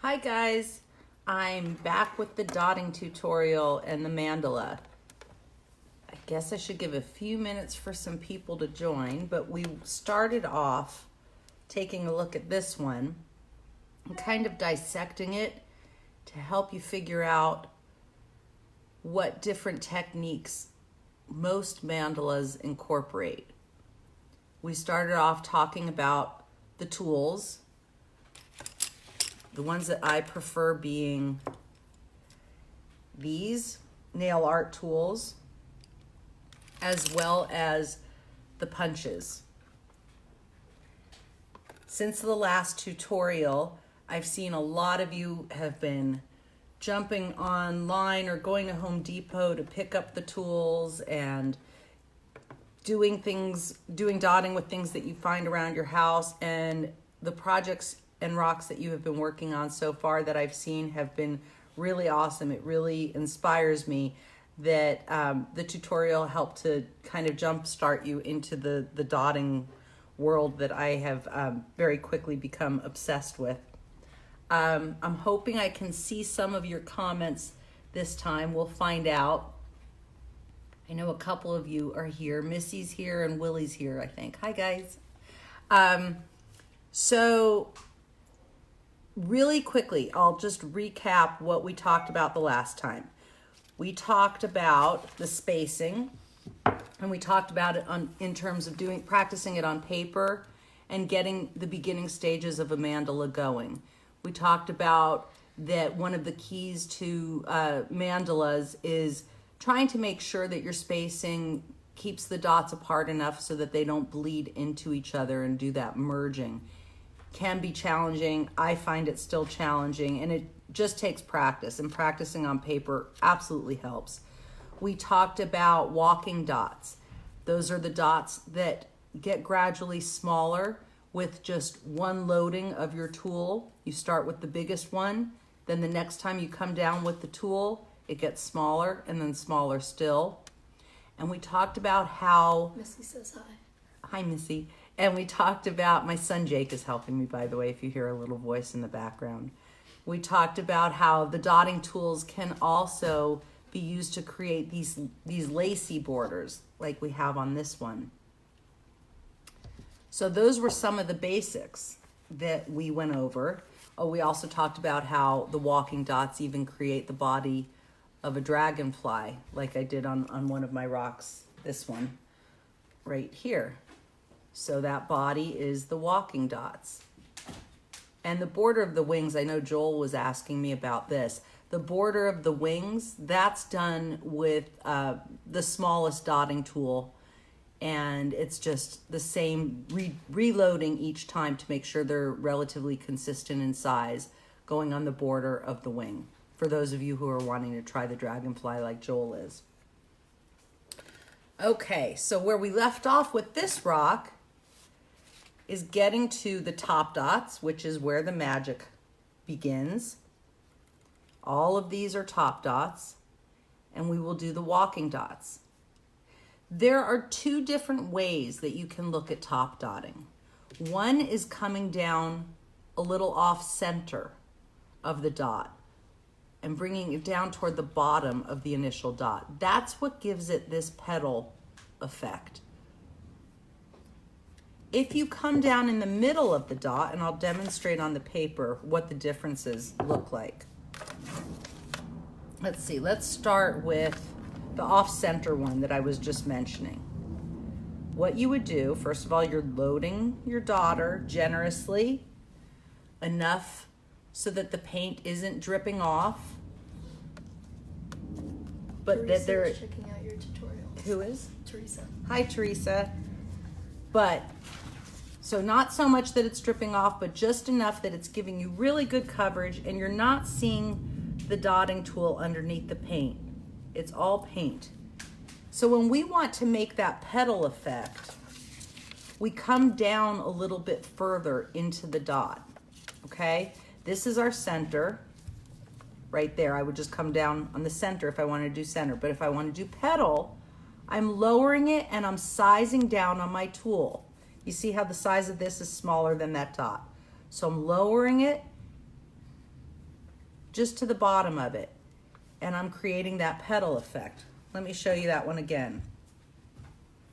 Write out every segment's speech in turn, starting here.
Hi guys, I'm back with the dotting tutorial and the mandala. I guess I should give a few minutes for some people to join, but we started off taking a look at this one and kind of dissecting it to help you figure out what different techniques most mandalas incorporate. We started off talking about the tools. The ones that I prefer being these nail art tools, as well as the punches. Since the last tutorial, I've seen a lot of you have been jumping online or going to Home Depot to pick up the tools and doing dotting with things that you find around your house, and the projects and rocks that you have been working on so far that I've seen have been really awesome. It really inspires me that the tutorial helped to kind of jumpstart you into the dotting world that I have very quickly become obsessed with. I'm hoping I can see some of your comments this time. We'll find out. I know a couple of you are here. Missy's here and Willie's here, I think. Hi, guys. So really quickly, I'll just recap what we talked about the last time. We talked about the spacing, and we talked about it in terms of practicing it on paper and getting the beginning stages of a mandala going. We talked about that one of the keys to mandalas is trying to make sure that your spacing keeps the dots apart enough so that they don't bleed into each other and do that merging. Can be challenging. I find it still challenging, and it just takes practice, and practicing on paper absolutely helps. We talked about walking dots. Those are the dots that get gradually smaller with just one loading of your tool. You start with the biggest one, then the next time you come down with the tool, it gets smaller and then smaller still. And we talked about how... Missy says hi. Hi, Missy. And we talked about, my son Jake is helping me, by the way, if you hear a little voice in the background. We talked about how the dotting tools can also be used to create these lacy borders like we have on this one. So those were some of the basics that we went over. Oh, we also talked about how the walking dots even create the body of a dragonfly, like I did on one of my rocks, this one right here. So that body is the walking dots. And the border of the wings, I know Joel was asking me about this. The border of the wings, that's done with the smallest dotting tool. And it's just the same, reloading each time to make sure they're relatively consistent in size, going on the border of the wing, for those of you who are wanting to try the dragonfly like Joel is. Okay, so where we left off with this rock is getting to the top dots, which is where the magic begins. All of these are top dots, and we will do the walking dots. There are two different ways that you can look at top dotting. One is coming down a little off center of the dot and bringing it down toward the bottom of the initial dot. That's what gives it this petal effect. If you come down in the middle of the dot, and I'll demonstrate on the paper what the differences look like. Let's see, let's start with the off-center one that I was just mentioning. What you would do, first of all, you're loading your dotter generously, enough so that the paint isn't dripping off. But that they're checking out your tutorials. Who is? Teresa. Hi, Teresa. But so not so much that it's dripping off, but just enough that it's giving you really good coverage and you're not seeing the dotting tool underneath the paint. It's all paint. So when we want to make that petal effect, we come down a little bit further into the dot, okay? This is our center right there. I would just come down on the center if I want to do center, but if I want to do petal, I'm lowering it and I'm sizing down on my tool. You see how the size of this is smaller than that dot. So I'm lowering it just to the bottom of it. And I'm creating that petal effect. Let me show you that one again.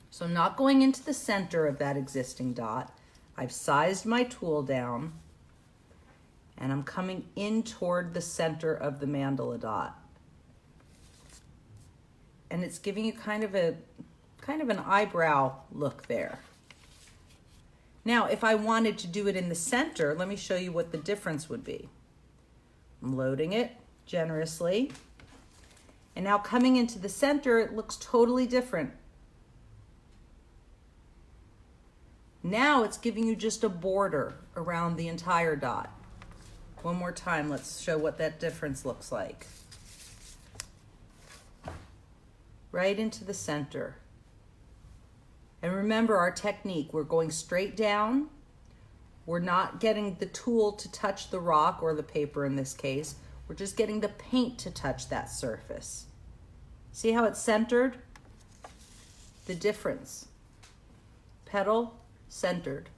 So I'm not going into the center of that existing dot. I've sized my tool down and I'm coming in toward the center of the mandala dot. And it's giving you kind of an eyebrow look there. Now, if I wanted to do it in the center, let me show you what the difference would be. I'm loading it generously. And now coming into the center, it looks totally different. Now it's giving you just a border around the entire dot. One more time, let's show what that difference looks like. Right into the center. And remember our technique, we're going straight down. We're not getting the tool to touch the rock or the paper in this case. We're just getting the paint to touch that surface. See how it's centered? The difference. Petal, centered.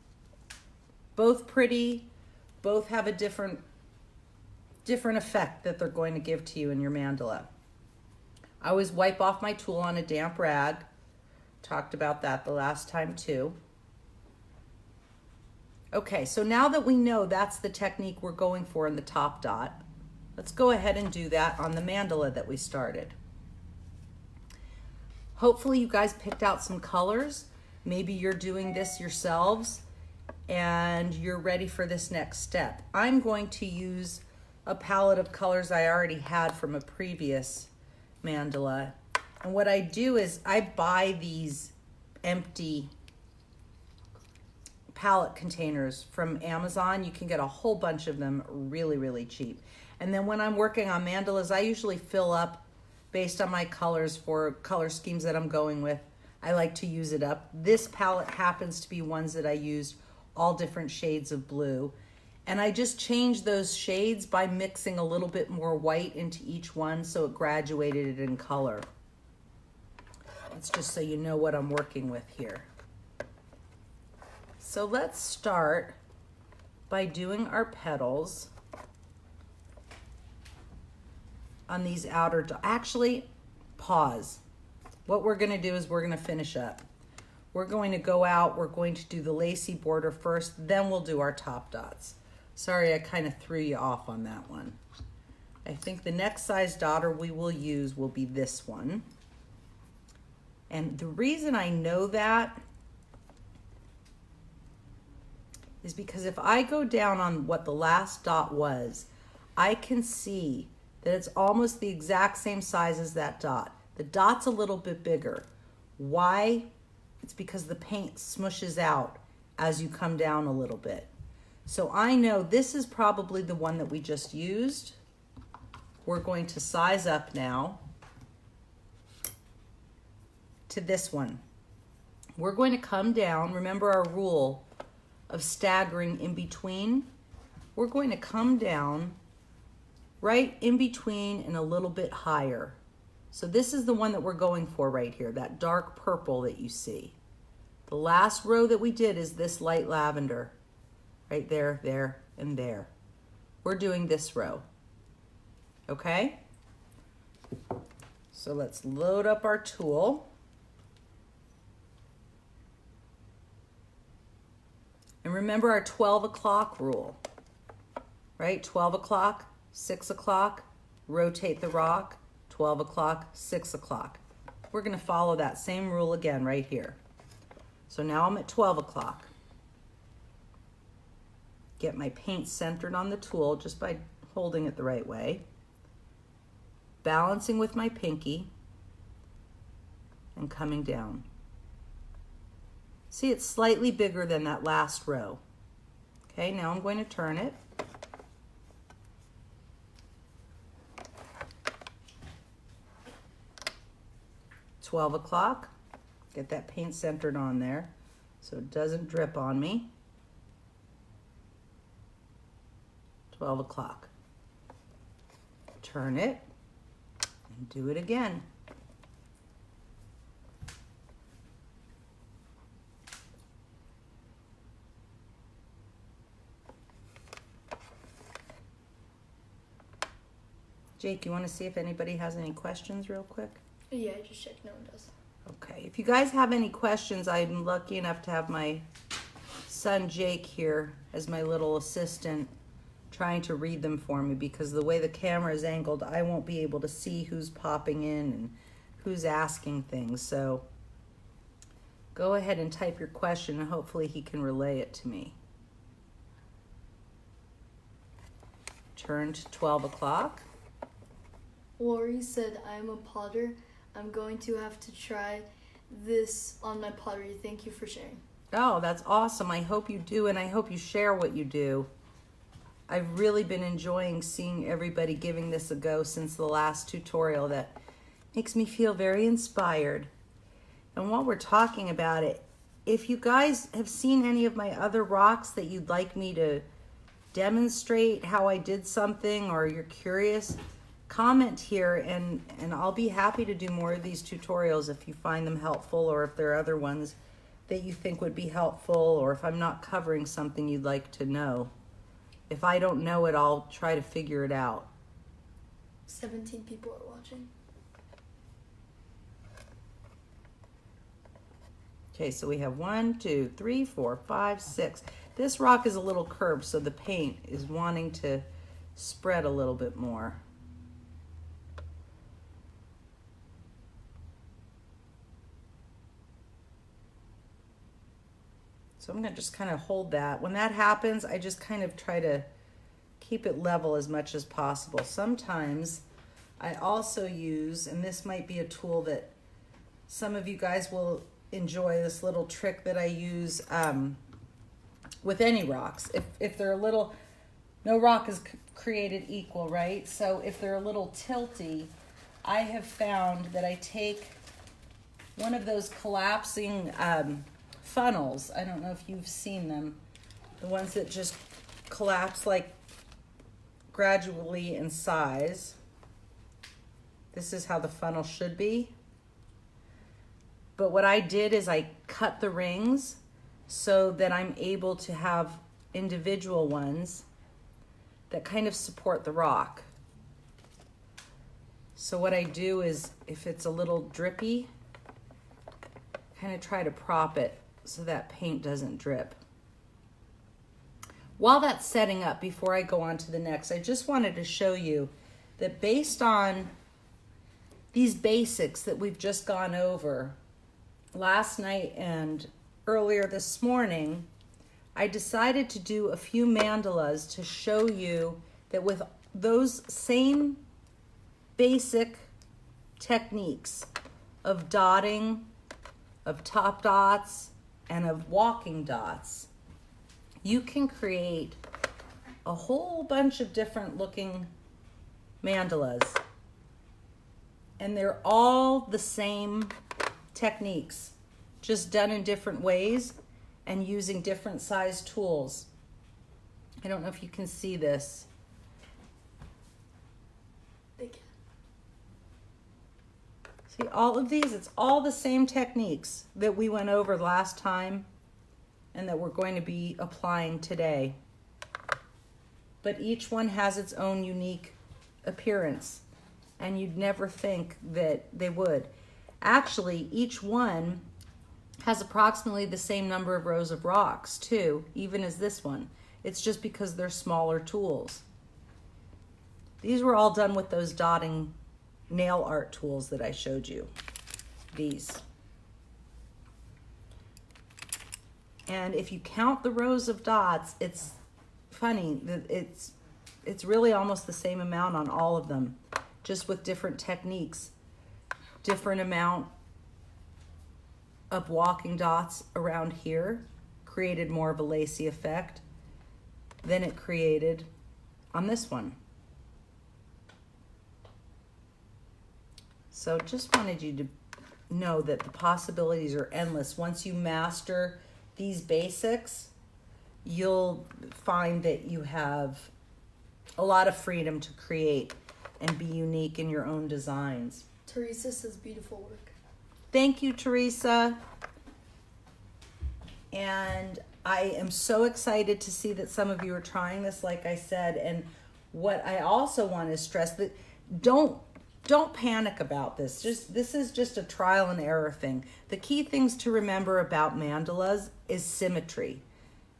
Both pretty, both have a different effect that they're going to give to you in your mandala. I always wipe off my tool on a damp rag. Talked about that the last time too. Okay, so now that we know that's the technique we're going for in the top dot, let's go ahead and do that on the mandala that we started. Hopefully you guys picked out some colors. Maybe you're doing this yourselves and you're ready for this next step. I'm going to use a palette of colors I already had from a previous mandala. And what I do is I buy these empty palette containers from Amazon. You can get a whole bunch of them really, really cheap. And then when I'm working on mandalas, I usually fill up based on my colors for color schemes that I'm going with. I like to use it up. This palette happens to be ones that I used all different shades of blue. And I just changed those shades by mixing a little bit more white into each one so it graduated it in color. It's just so you know what I'm working with here. So let's start by doing our petals on these outer, actually pause. What we're gonna do is we're gonna finish up. We're going to go out, we're going to do the lacy border first, then we'll do our top dots. Sorry, I kind of threw you off on that one. I think the next size dotter we will use will be this one. And the reason I know that is because if I go down on what the last dot was, I can see that it's almost the exact same size as that dot. The dot's a little bit bigger. Why? It's because the paint smushes out as you come down a little bit. So I know this is probably the one that we just used. We're going to size up now to this one. We're going to come down, remember our rule of staggering in between. We're going to come down right in between and a little bit higher. So this is the one that we're going for right here, that dark purple that you see. The last row that we did is this light lavender, right there, there, and there. We're doing this row, okay? So let's load up our tool. And remember our 12 o'clock rule, right? 12 o'clock, 6 o'clock, rotate the rock, 12 o'clock, 6 o'clock. We're gonna follow that same rule again right here. So now I'm at 12 o'clock. Get my paint centered on the tool just by holding it the right way. Balancing with my pinky and coming down. See, it's slightly bigger than that last row. Okay, now I'm going to turn it. "12 o'clock, get that paint centered on there so it doesn't drip on me. 12 o'clock. Turn it and do it again. Jake, you want to see if anybody has any questions real quick? Yeah, I just checked. No one does. Okay, if you guys have any questions, I'm lucky enough to have my son Jake here as my little assistant trying to read them for me, because the way the camera is angled, I won't be able to see who's popping in and who's asking things. So go ahead and type your question and hopefully he can relay it to me. Turned 12 o'clock. Lori said, I'm a potter. I'm going to have to try this on my pottery. Thank you for sharing. Oh, that's awesome. I hope you do, and I hope you share what you do. I've really been enjoying seeing everybody giving this a go since the last tutorial. That makes me feel very inspired. And while we're talking about it, if you guys have seen any of my other rocks that you'd like me to demonstrate how I did something, or you're curious, comment here and I'll be happy to do more of these tutorials if you find them helpful, or if there are other ones that you think would be helpful, or if I'm not covering something you'd like to know. If I don't know it, I'll try to figure it out. 17 people are watching. Okay, so we have 1, 2, 3, 4, 5, 6. This rock is a little curved, so the paint is wanting to spread a little bit more. So I'm going to just kind of hold that. When that happens, I just kind of try to keep it level as much as possible. Sometimes I also use, and this might be a tool that some of you guys will enjoy, this little trick that I use with any rocks. If they're a little, no rock is created equal, right? So if they're a little tilty, I have found that I take one of those collapsing funnels. I don't know if you've seen them, the ones that just collapse like gradually in size. This is how the funnel should be. But what I did is I cut the rings so that I'm able to have individual ones that kind of support the rock. So what I do is, if it's a little drippy, kind of try to prop it so that paint doesn't drip. While that's setting up, before I go on to the next, I just wanted to show you that based on these basics that we've just gone over last night and earlier this morning, I decided to do a few mandalas to show you that with those same basic techniques of dotting, of top dots, and of walking dots, you can create a whole bunch of different looking mandalas. And they're all the same techniques, just done in different ways and using different size tools. I don't know if you can see this. They can. See, all of these, it's all the same techniques that we went over last time and that we're going to be applying today. But each one has its own unique appearance, and you'd never think that they would. Actually, each one has approximately the same number of rows of rocks too, even as this one. It's just because they're smaller tools. These were all done with those dotting nail art tools that I showed you. These. And if you count the rows of dots, it's funny that it's really almost the same amount on all of them, just with different techniques. Different amount of walking dots around here created more of a lacy effect than it created on this one. So just wanted you to know that the possibilities are endless. Once you master these basics, you'll find that you have a lot of freedom to create and be unique in your own designs. Teresa says beautiful work. Thank you, Teresa. And I am so excited to see that some of you are trying this, like I said. And what I also want to stress, that don't panic about this. This is just a trial and error thing. The key things to remember about mandalas is symmetry.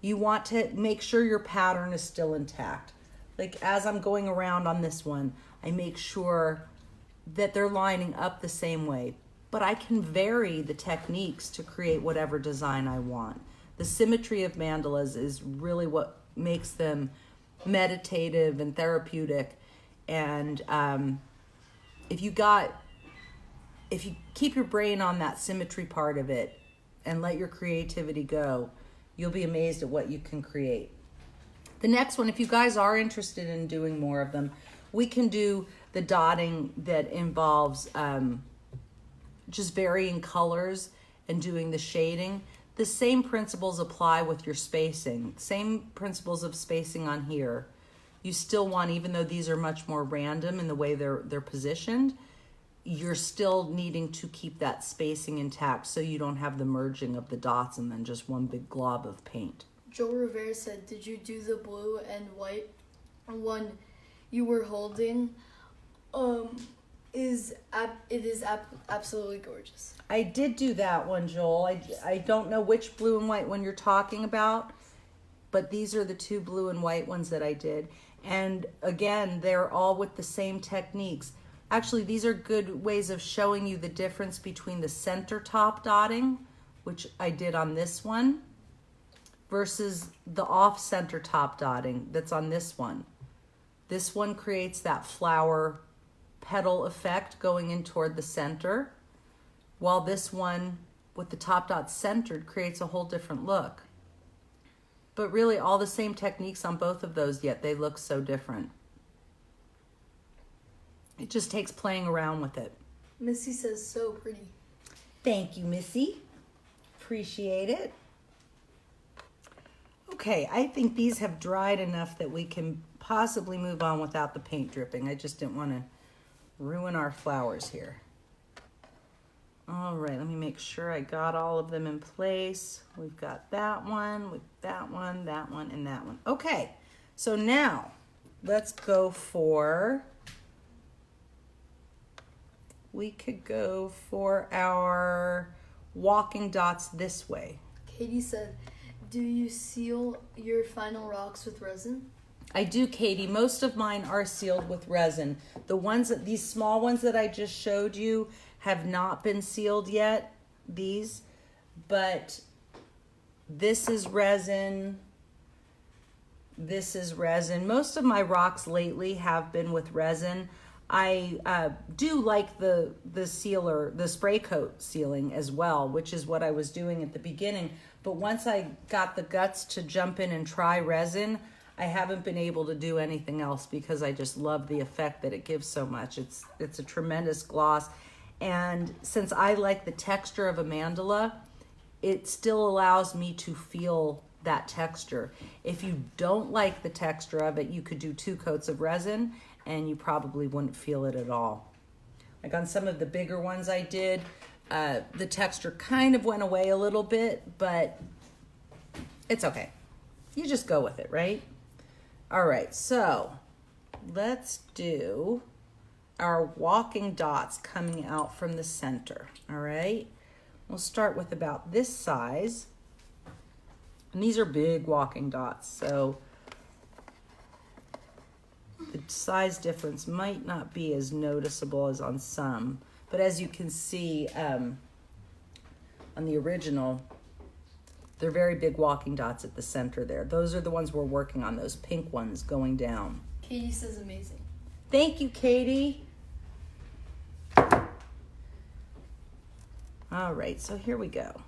You want to make sure your pattern is still intact. Like as I'm going around on this one, I make sure that they're lining up the same way. But I can vary the techniques to create whatever design I want. The symmetry of mandalas is really what makes them meditative and therapeutic. And if you keep your brain on that symmetry part of it and let your creativity go, you'll be amazed at what you can create. The next one, if you guys are interested in doing more of them, we can do the dotting that involves just varying colors and doing the shading. The same principles apply with your spacing. Same principles of spacing on here. You still want, even though these are much more random in the way they're positioned, you're still needing to keep that spacing intact so you don't have the merging of the dots and then just one big glob of paint. Joe Rivera said, did you do the blue and white one you were holding? It is absolutely gorgeous. I did do that one, Joel. I don't know which blue and white one you're talking about, but these are the two blue and white ones that I did. And again, they're all with the same techniques. Actually, these are good ways of showing you the difference between the center top dotting, which I did on this one, versus the off center top dotting that's on this one. This one creates that flower petal effect going in toward the center, while this one with the top dot centered creates a whole different look. But really all the same techniques on both of those, yet they look so different. It just takes playing around with it. Missy says, so pretty. Thank you, Missy. Appreciate it. Okay, I think these have dried enough that we can possibly move on without the paint dripping. I just didn't want to ruin our flowers here. All right, let me make sure I got all of them in place. We've got that one, that one, and that one. Okay, so now let's go for, we could go for our walking dots this way. Katie said, do you seal your final rocks with resin? I do, Katie. Most of mine are sealed with resin. The ones that, these small ones that I just showed you have not been sealed yet, these, but this is resin. This is resin. Most of my rocks lately have been with resin. I do like the sealer, the spray coat sealing as well, which is what I was doing at the beginning. But once I got the guts to jump in and try resin, I haven't been able to do anything else because I just love the effect that it gives so much. It's a tremendous gloss. And since I like the texture of a mandala, it still allows me to feel that texture. If you don't like the texture of it, you could do 2 coats of resin and you probably wouldn't feel it at all. Like on some of the bigger ones I did, the texture kind of went away a little bit, but it's okay. You just go with it, right? All right, so let's do our walking dots coming out from the center, all right? We'll start with about this size. And these are big walking dots, so the size difference might not be as noticeable as on some. But as you can see on the original, they're very big walking dots at the center there. Those are the ones we're working on, those pink ones going down. Katie says amazing. Thank you, Katie. All right, so here we go.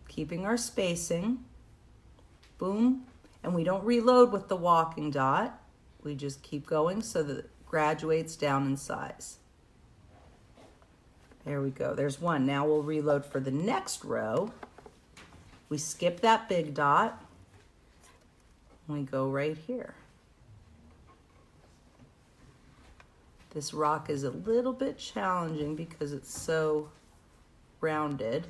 Keeping our spacing. Boom. And we don't reload with the walking dot. We just keep going so that it graduates down in size. There we go. There's one. Now we'll reload for the next row. We skip that big dot. We go right here. This rock is a little bit challenging because it's so rounded.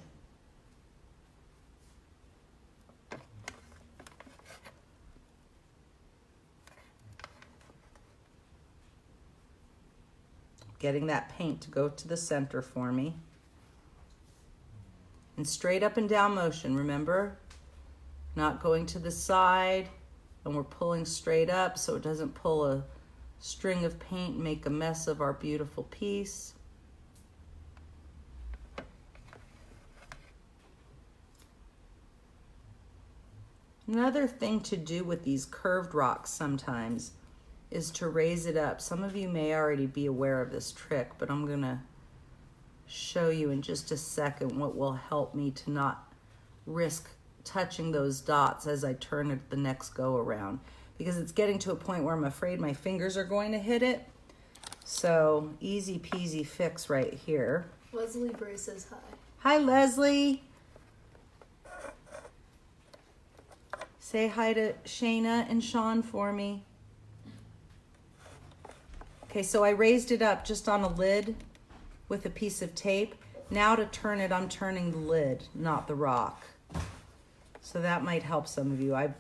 getting that paint to go to the center for me. And straight up and down motion, remember? Not going to the side, and we're pulling straight up so it doesn't pull a string of paint and make a mess of our beautiful piece. Another thing to do with these curved rocks sometimes is to raise it up. Some of you may already be aware of this trick, but I'm gonna show you in just a second what will help me to not risk touching those dots as I turn it the next go around, because it's getting to a point where I'm afraid my fingers are going to hit it. So easy peasy fix right here. Leslie Bray says hi. Hi, Leslie. Say hi to Shayna and Sean for me. Okay, so I raised it up just on a lid with a piece of tape. Now to turn it, I'm turning the lid, not the rock. So that might help some of you. I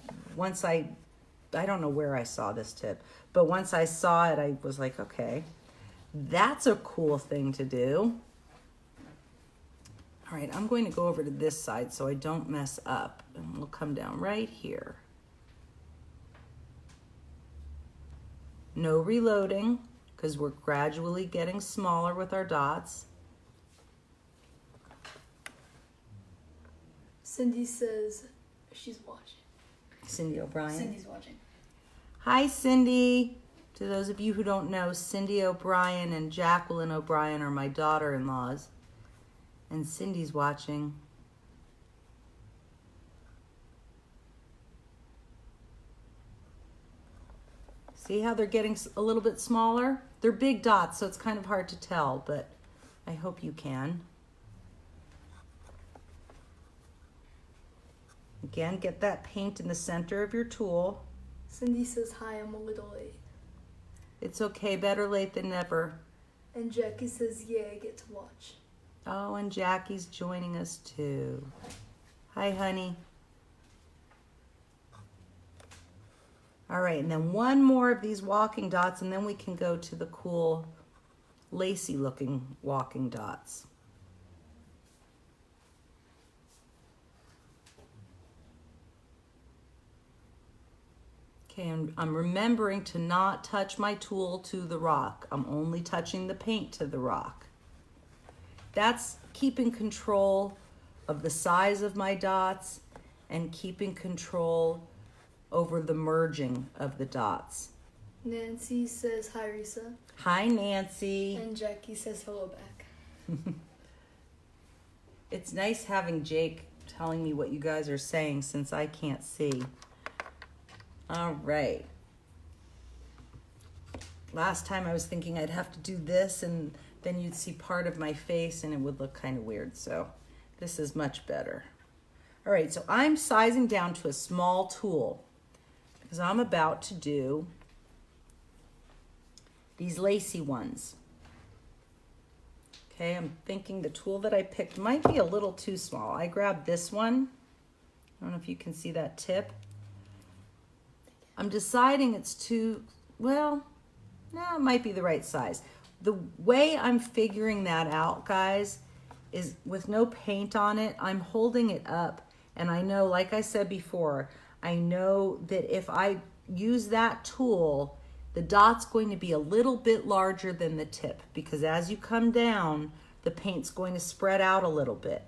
don't know where I saw this tip, but once I saw it, I was like, okay, that's a cool thing to do. All right, I'm going to go over to this side so I don't mess up, and we'll come down right here. No reloading, because we're gradually getting smaller with our dots. Cindy says she's watching. Cindy O'Brien. Cindy's watching. Hi, Cindy. To those of you who don't know, Cindy O'Brien and Jacqueline O'Brien are my daughter-in-laws. And Cindy's watching. See how they're getting a little bit smaller? They're big dots, so it's kind of hard to tell, but I hope you can. Again, get that paint in the center of your tool. Cindy says hi, I'm a little late. It's okay, better late than never. And Jackie says, yeah, I get to watch. Oh, and Jackie's joining us too. Hi, honey. All right, and then one more of these walking dots, and then we can go to the cool, lacy looking walking dots. Okay, and I'm remembering to not touch my tool to the rock. I'm only touching the paint to the rock. That's keeping control of the size of my dots and keeping control over the merging of the dots. Nancy says hi, Risa. Hi, Nancy. And Jackie says hello back. It's nice having Jake telling me what you guys are saying since I can't see. All right. Last time I was thinking I'd have to do this and then you'd see part of my face and it would look kind of weird. So this is much better. All right, so I'm sizing down to a small tool because I'm about to do these lacy ones. Okay, I'm thinking the tool that I picked might be a little too small. I grabbed this one. I don't know if you can see that tip. I'm deciding it's too, well, no, it might be the right size. The way I'm figuring that out, guys, is with no paint on it, I'm holding it up. And I know, like I said before, I know that if I use that tool, the dot's going to be a little bit larger than the tip because as you come down, the paint's going to spread out a little bit.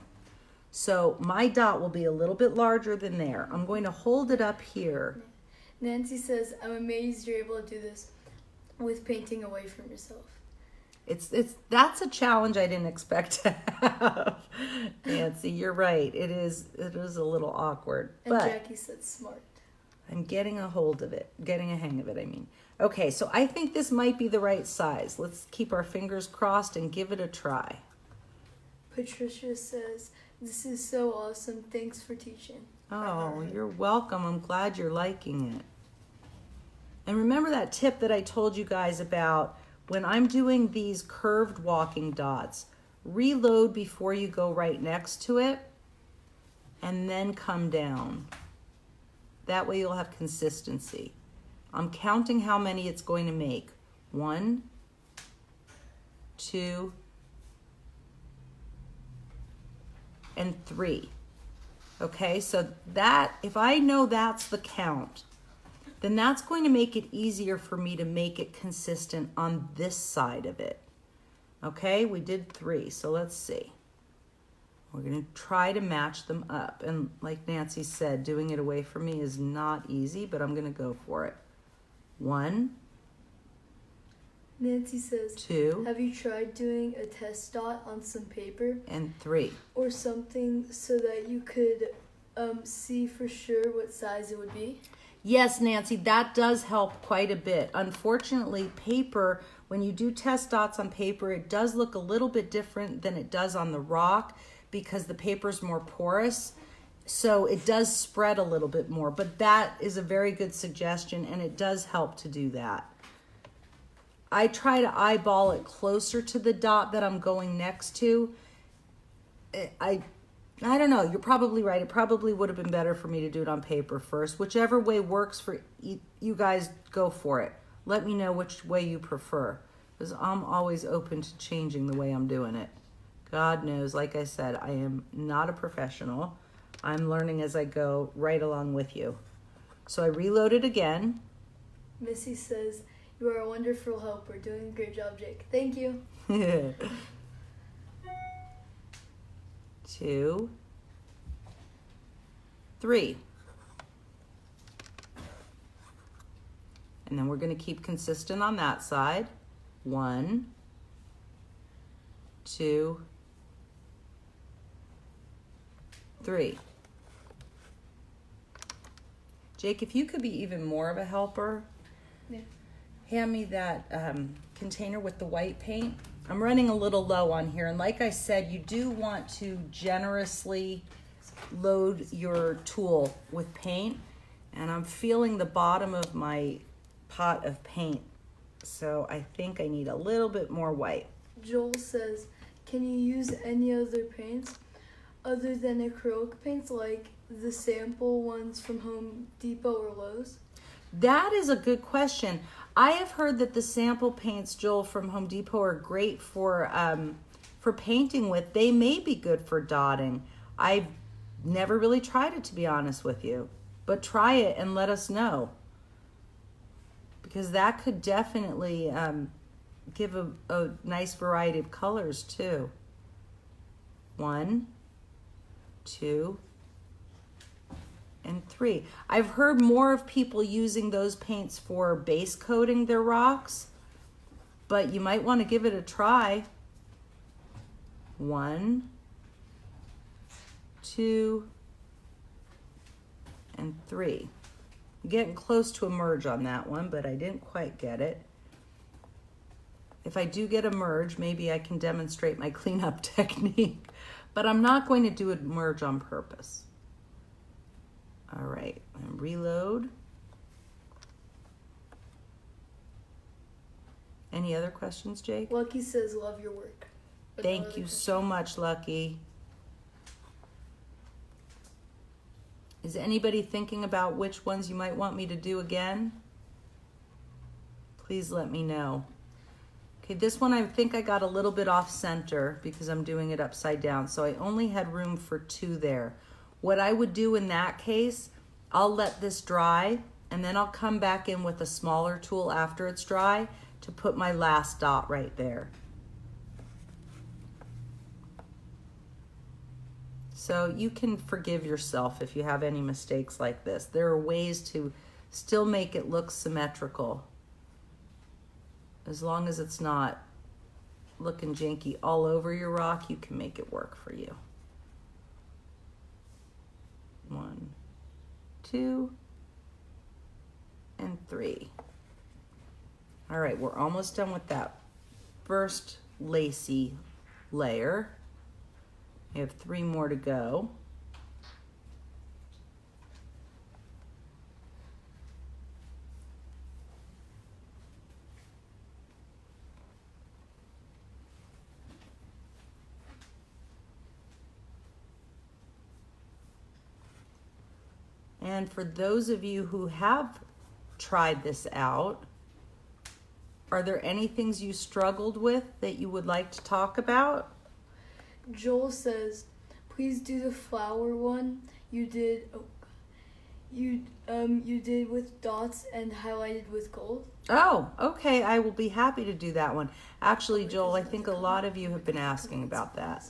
So my dot will be a little bit larger than there. I'm going to hold it up here. Nancy says, I'm amazed you're able to do this with painting away from yourself. That's a challenge I didn't expect to have. Nancy, you're right. It is a little awkward. And but Jackie said smart. I'm getting a hold of it, getting a hang of it, I mean. Okay, so I think this might be the right size. Let's keep our fingers crossed and give it a try. Patricia says, this is so awesome. Thanks for teaching. Oh, you're welcome. I'm glad you're liking it. And remember that tip that I told you guys about when I'm doing these curved walking dots, reload before you go right next to it and then come down. That way you'll have consistency. I'm counting how many it's going to make. 1, 2, and 3. Okay, so that, if I know that's the count, then that's going to make it easier for me to make it consistent on this side of it. Okay, we did 3, so let's see. We're going to try to match them up. And like Nancy said, doing it away from me is not easy, but I'm going to go for it. 1, Nancy says, 2, have you tried doing a test dot on some paper? And 3. Or something so that you could see for sure what size it would be? Yes, Nancy, that does help quite a bit. Unfortunately, paper, when you do test dots on paper, it does look a little bit different than it does on the rock because the paper's more porous. So it does spread a little bit more, but that is a very good suggestion and it does help to do that. I try to eyeball it closer to the dot that I'm going next to. I don't know, you're probably right. It probably would have been better for me to do it on paper first. Whichever way works for you guys, go for it. Let me know which way you prefer, because I'm always open to changing the way I'm doing it. God knows, like I said, I am not a professional. I'm learning as I go, right along with you. So I reload it again. Missy says, you are a wonderful helper. Doing a great job, Jake. Thank you. 2, 3. And then we're going to keep consistent on that side. 1, 2, 3. Jake, if you could be even more of a helper, Yeah. hand me that container with the white paint. I'm running a little low on here, and like I said, you do want to generously load your tool with paint, and I'm feeling the bottom of my pot of paint, so I think I need a little bit more white. Joel says, can you use any other paints other than acrylic paints, like the sample ones from Home Depot or Lowe's? That is a good question. I have heard that the sample paints, Joel, from Home Depot are great for painting with. They may be good for dotting. I've never really tried it, to be honest with you. But try it and let us know, because that could definitely give a nice variety of colors too. 1, 2, and 3. I've heard more of people using those paints for base coating their rocks, but you might want to give it a try. 1, 2, and 3. I'm getting close to a merge on that one, but I didn't quite get it. If I do get a merge, maybe I can demonstrate my cleanup technique, but I'm not going to do a merge on purpose. All right, and reload. Any other questions, Jake? Lucky says, love your work. But no Thank other you questions. so much, Lucky. Is anybody thinking about which ones you might want me to do again? Please let me know. Okay, this one I think I got a little bit off center because I'm doing it upside down, so I only had room for 2 there. What I would do in that case, I'll let this dry and then I'll come back in with a smaller tool after it's dry to put my last dot right there. So you can forgive yourself if you have any mistakes like this. There are ways to still make it look symmetrical, as long as it's not looking janky all over your rock. You can make it work for you. 1, 2, and 3. All right, we're almost done with that first lacy layer. We have 3 more to go. And for those of you who have tried this out, Are there any things you struggled with that you would like to talk about? Joel says, please do the flower one you did. You did with dots and highlighted with gold. Oh, okay. I will be happy to do that one. Actually, Joel, I think a lot of you have been asking about that.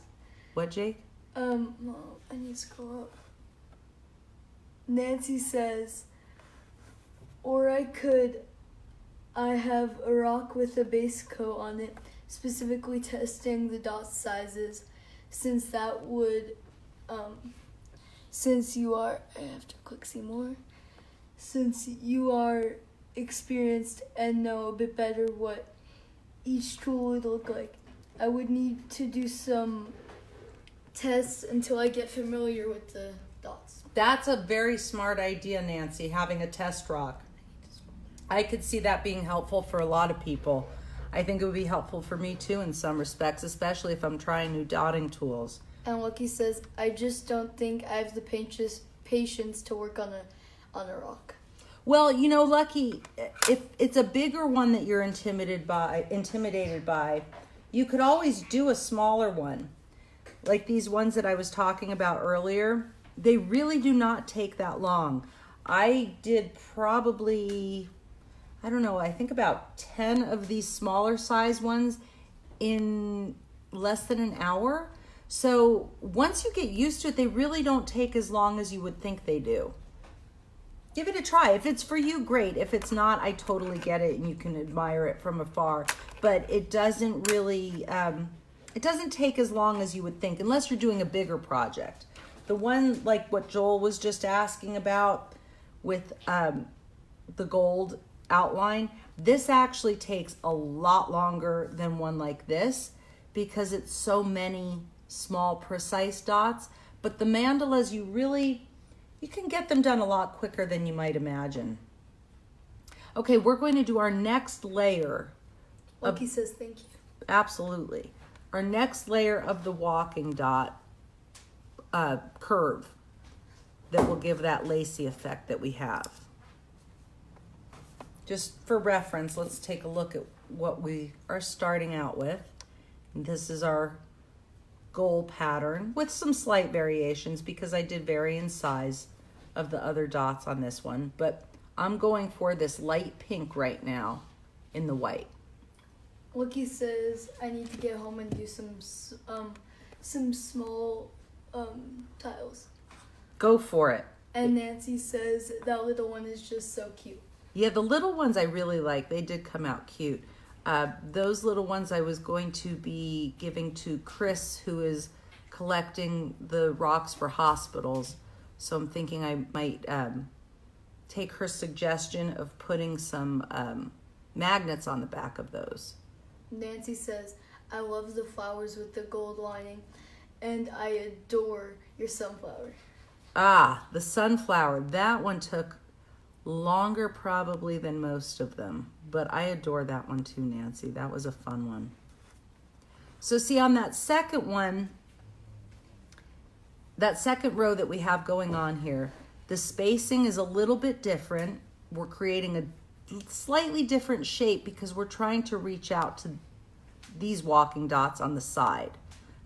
What, Jake? No, I need to scroll up. Nancy says, or I have a rock with a base coat on it, specifically testing the dot sizes, since that would, since you are, I have to click see more, since you are experienced and know a bit better what each tool would look like. I would need to do some tests until I get familiar with the dots. That's a very smart idea, Nancy, having a test rock. I could see that being helpful for a lot of people. I think it would be helpful for me too in some respects, especially if I'm trying new dotting tools. And Lucky says, I just don't think I have the patience to work on a rock. Well, you know, Lucky, if it's a bigger one that you're intimidated by, you could always do a smaller one. Like these ones that I was talking about earlier, they really do not take that long. I did probably, I don't know, I think about 10 of these smaller size ones in less than an hour. So once you get used to it, they really don't take as long as you would think they do. Give it a try. If it's for you, great. If it's not, I totally get it and you can admire it from afar. But it doesn't really, it doesn't take as long as you would think unless you're doing a bigger project. The one like what Joel was just asking about with the gold outline, this actually takes a lot longer than one like this because it's so many small precise dots. But the mandalas, you can get them done a lot quicker than you might imagine. Okay, we're going to do our next layer. Lucky says thank you. Absolutely. Our next layer of the walking dot curve that will give that lacy effect that we have. Just for reference, let's take a look at what we are starting out with. This is our gold pattern with some slight variations because I did vary in size of the other dots on this one, but I'm going for this light pink right now in the white. Lucky says I need to get home and do some small tiles. Go for it. And Nancy says that little one is just so cute. Yeah, the little ones I really like. They did come out cute. Those little ones I was going to be giving to Chris, who is collecting the rocks for hospitals. So I'm thinking I might take her suggestion of putting some magnets on the back of those. Nancy says, I love the flowers with the gold lining, and I adore your sunflower. Ah, the sunflower. That one took longer probably than most of them, but I adore that one too, Nancy. That was a fun one. So see, on that second one, that second row that we have going on here, the spacing is a little bit different. We're creating a slightly different shape because we're trying to reach out to these walking dots on the side.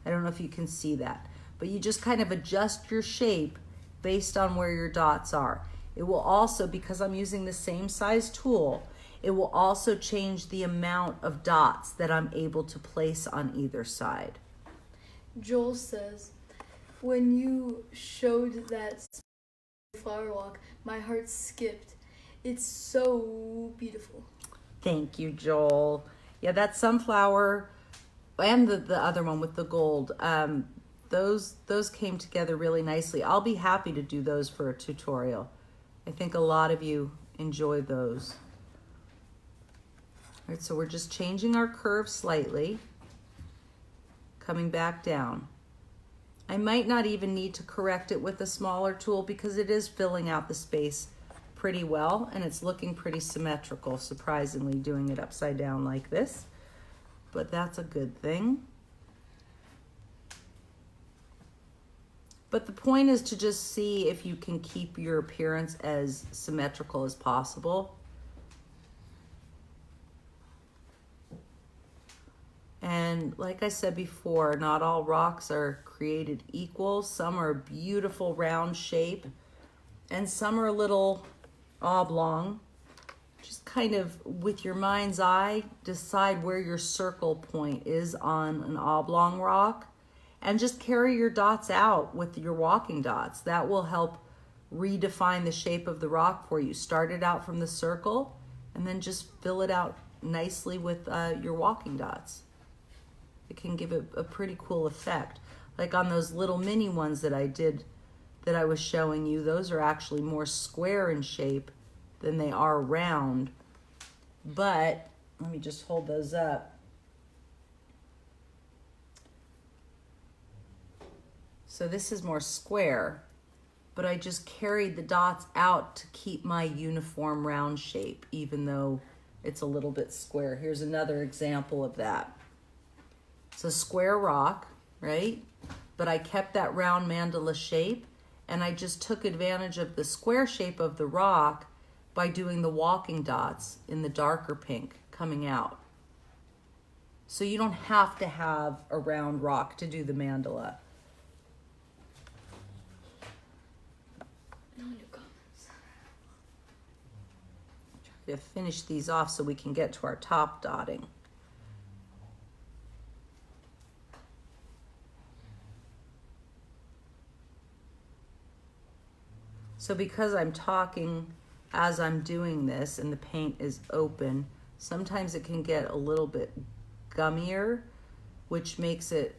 I don't know if you can see that, but you just kind of adjust your shape based on where your dots are. It will also, because I'm using the same size tool, it will also change the amount of dots that I'm able to place on either side. Joel says, when you showed that flower walk, my heart skipped. It's so beautiful. Thank you, Joel. Yeah, that sunflower and the other one with the gold, those came together really nicely. I'll be happy to do those for a tutorial. I think a lot of you enjoy those. All right, so we're just changing our curve slightly, coming back down. I might not even need to correct it with a smaller tool because it is filling out the space pretty well and it's looking pretty symmetrical, surprisingly, doing it upside down like this, but that's a good thing. But the point is to just see if you can keep your appearance as symmetrical as possible. And like I said before, not all rocks are created equal. Some are beautiful round shape and some are a little oblong. Just kind of with your mind's eye, decide where your circle point is on an oblong rock and just carry your dots out with your walking dots. That will help redefine the shape of the rock for you. Start it out from the circle and then just fill it out nicely with your walking dots. It can give it a pretty cool effect. Like on those little mini ones that I did, that I was showing you, those are actually more square in shape than they are round. But let me just hold those up. So this is more square, but I just carried the dots out to keep my uniform round shape, even though it's a little bit square. Here's another example of that. It's a square rock, right? But I kept that round mandala shape, and I just took advantage of the square shape of the rock by doing the walking dots in the darker pink coming out. So you don't have to have a round rock to do the mandala. No new comments. Try to finish these off so we can get to our top dotting. So because I'm talking as I'm doing this and the paint is open, sometimes it can get a little bit gummier, which makes it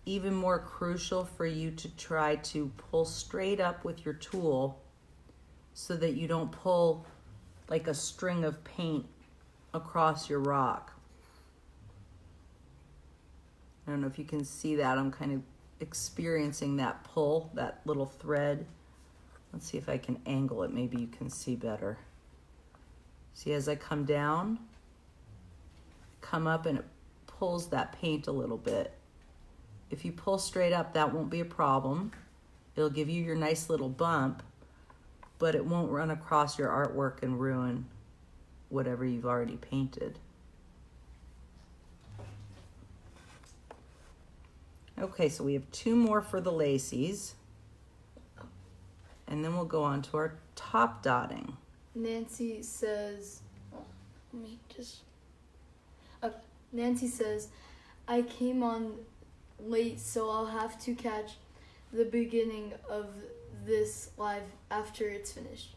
even more crucial for you to try to pull straight up with your tool so that you don't pull like a string of paint across your rock. I don't know if you can see that. I'm kind of experiencing that pull, that little thread. Let's see if I can angle it. Maybe you can see better. See, as I come down, come up and it pulls that paint a little bit. If you pull straight up, that won't be a problem. It'll give you your nice little bump, but it won't run across your artwork and ruin whatever you've already painted. Okay, so we have 2 more for the lacies. And then we'll go on to our top dotting. Nancy says, Nancy says, I came on late, so I'll have to catch the beginning of this live after it's finished.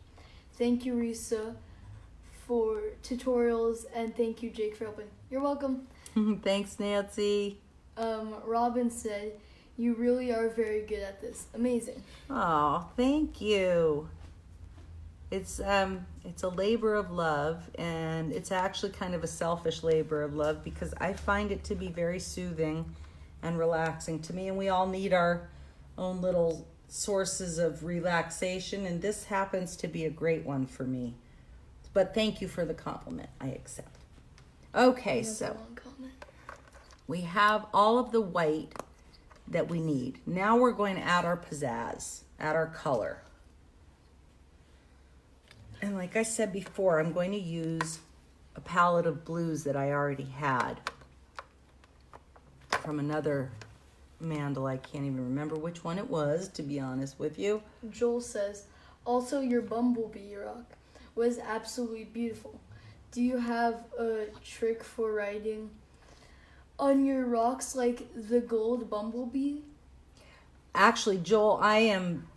Thank you, Risa, for tutorials, and thank you, Jake, for helping. You're welcome. Thanks, Nancy. Robin said, you really are very good at this. Amazing. Oh, thank you. It's a labor of love, and it's actually kind of a selfish labor of love because I find it to be very soothing and relaxing to me, and we all need our own little sources of relaxation, and this happens to be a great one for me. But thank you for the compliment. I accept. Okay, so we have all of the white that we need. Now we're going to add our pizzazz, add our color. And like I said before, I'm going to use a palette of blues that I already had from another mandala. I can't even remember which one it was, to be honest with you. Joel says, also your bumblebee rock was absolutely beautiful. Do you have a trick for writing on your rocks like the gold bumblebee? Actually, Joel, I am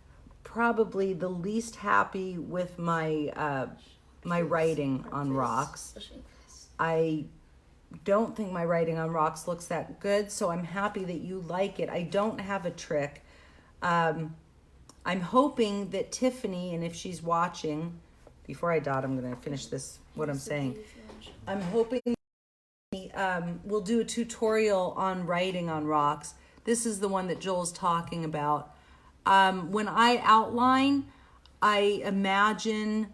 probably the least happy with my my writing on rocks. I don't think my writing on rocks looks that good, so I'm happy that you like it. I don't have a trick. I'm hoping that Tiffany, and if she's watching, before I dot, I'm going to finish this, what I'm saying. I'm hoping we'll do a tutorial on writing on rocks. This is the one that Joel's talking about. When I outline, I imagine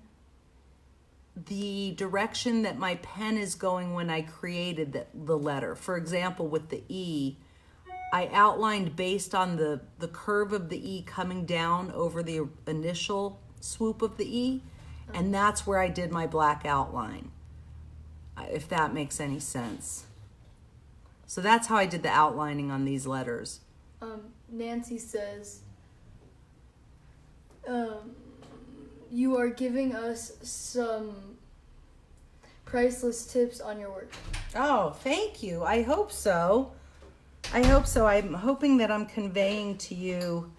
the direction that my pen is going when I created the letter. For example, with the E, I outlined based on the curve of the E coming down over the initial swoop of the E, and that's where I did my black outline, if that makes any sense. So that's how I did the outlining on these letters. Nancy says, you are giving us some priceless tips on your work. Oh, thank you. I hope so. I'm hoping that I'm conveying to you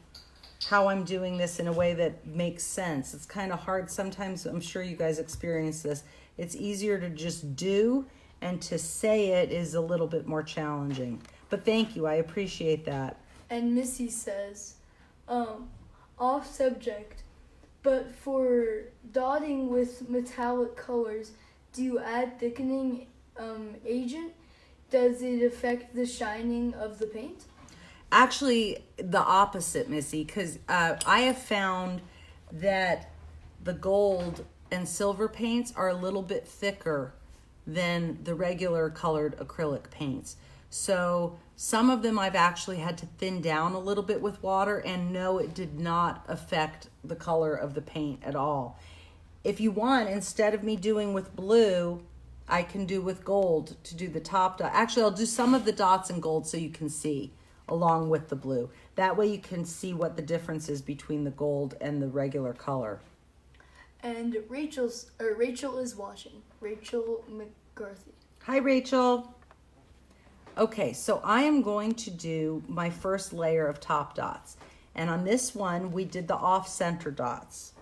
how I'm doing this in a way that makes sense. It's kind of hard sometimes. I'm sure you guys experience this. It's easier to just do, and to say it is a little bit more challenging. But thank you. I appreciate that. And Missy says, off subject, but for dotting with metallic colors, do you add thickening agent? Does it affect the shining of the paint? Actually, the opposite, Missy, because I have found that the gold and silver paints are a little bit thicker than the regular colored acrylic paints. So some of them I've actually had to thin down a little bit with water, and no, it did not affect the color of the paint at all. If you want, instead of me doing with blue, I can do with gold to do the top dot. Actually, I'll do some of the dots in gold so you can see along with the blue. That way you can see what the difference is between the gold and the regular color. And Rachel is watching. Rachel McCarthy. Hi, Rachel. Okay, so I am going to do my first layer of top dots. And on this one, we did the off-center dots,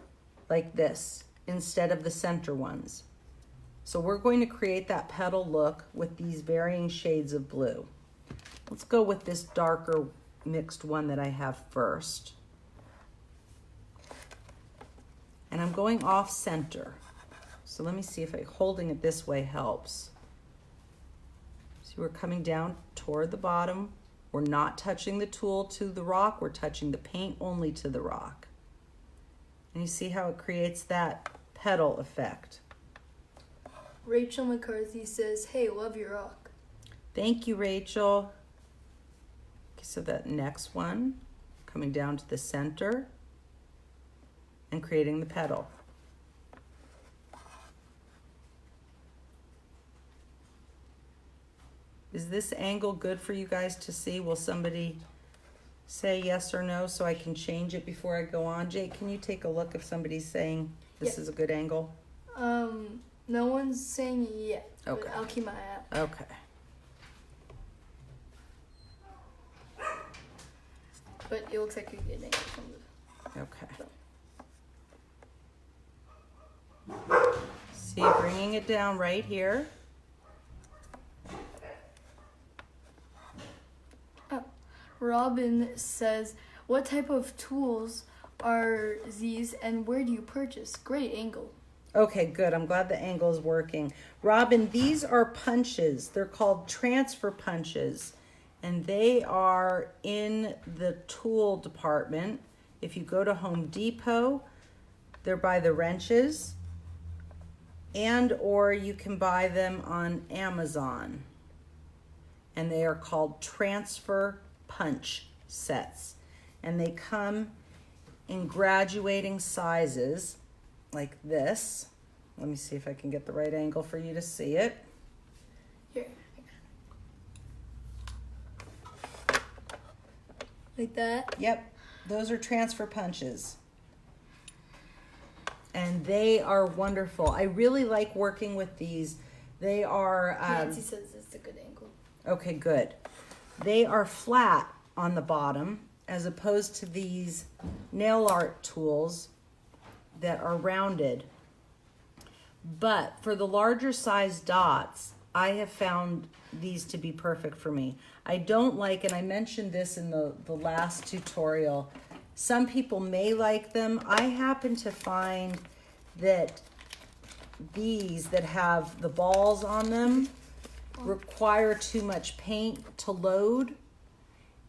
like this, instead of the center ones. So we're going to create that petal look with these varying shades of blue. Let's go with this darker mixed one that I have first. And I'm going off center. So let me see if holding it this way helps. See, we're coming down toward the bottom. We're not touching the tool to the rock. We're touching the paint only to the rock. And you see how it creates that petal effect. Rachel McCarthy says, hey, love your rock. Thank you, Rachel. Okay, so that next one, coming down to the center and creating the petal. Is this angle good for you guys to see? Will somebody say yes or no so I can change it before I go on? Jake, can you take a look if somebody's saying this is a good angle? No one's saying yet. Okay. But I'll keep my eye out. Okay. But it looks like a good angle from the. Okay. See, bringing it down right here. Robin says, what type of tools are these and where do you purchase? Great angle. Okay, good. I'm glad the angle is working. Robin, these are punches. They're called transfer punches, and they are in the tool department. If you go to Home Depot, they're by the wrenches, and or you can buy them on Amazon, and they are called transfer punch sets, and they come in graduating sizes like this. Let me see if I can get the right angle for you to see it. Here. Like that? Yep, those are transfer punches. And they are wonderful. I really like working with these. They are... Nancy says it's a good angle. Okay, good. They are flat on the bottom as opposed to these nail art tools that are rounded. But for the larger size dots, I have found these to be perfect for me. I don't like, and I mentioned this in the last tutorial, some people may like them. I happen to find that these that have the balls on them require too much paint to load.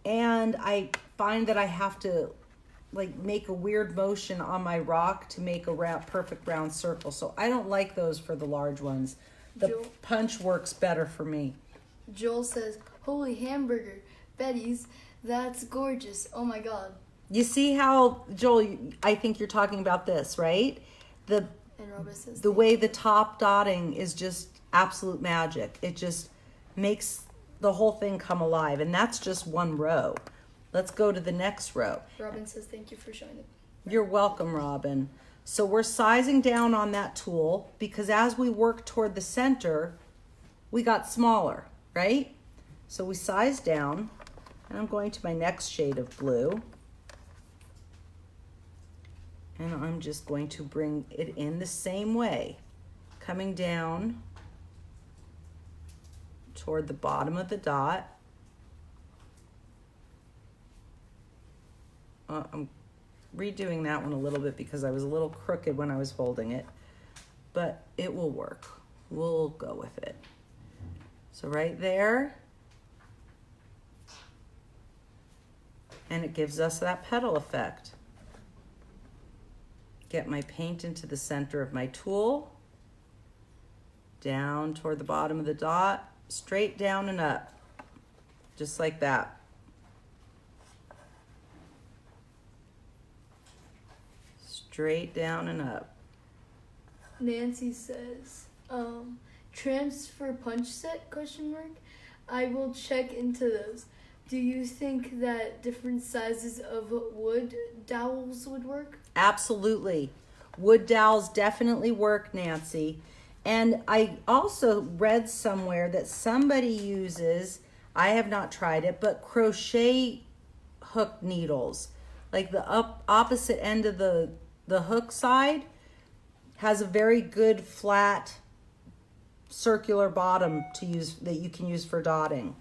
And I find that I have to like make a weird motion on my rock to make a perfect round circle. So I don't like those for the large ones. The punch works better for me. Joel says, holy hamburger, Betty's, that's gorgeous. Oh my God. You see how, Joel, I think you're talking about this, right? And Robin says the way the top dotting is just absolute magic. It just makes the whole thing come alive. And that's just one row. Let's go to the next row. Robin says thank you for showing it. You're welcome, Robin. So we're sizing down on that tool because as we work toward the center, we got smaller, right? So we size down, and I'm going to my next shade of blue. And I'm just going to bring it in the same way, coming down toward the bottom of the dot. I'm redoing that one a little bit because I was a little crooked when I was holding it, but it will work. We'll go with it. So right there, and it gives us that petal effect. Get my paint into the center of my tool, down toward the bottom of the dot, straight down and up, just like that. Straight down and up. Nancy says, transfer punch set, question mark. I will check into those. Do you think that different sizes of wood dowels would work? Absolutely. Wood dowels definitely work, Nancy. And I also read somewhere that somebody uses, I have not tried it, but crochet hook needles. Like the opposite end of the hook side has a very good flat circular bottom to use that you can use for dotting.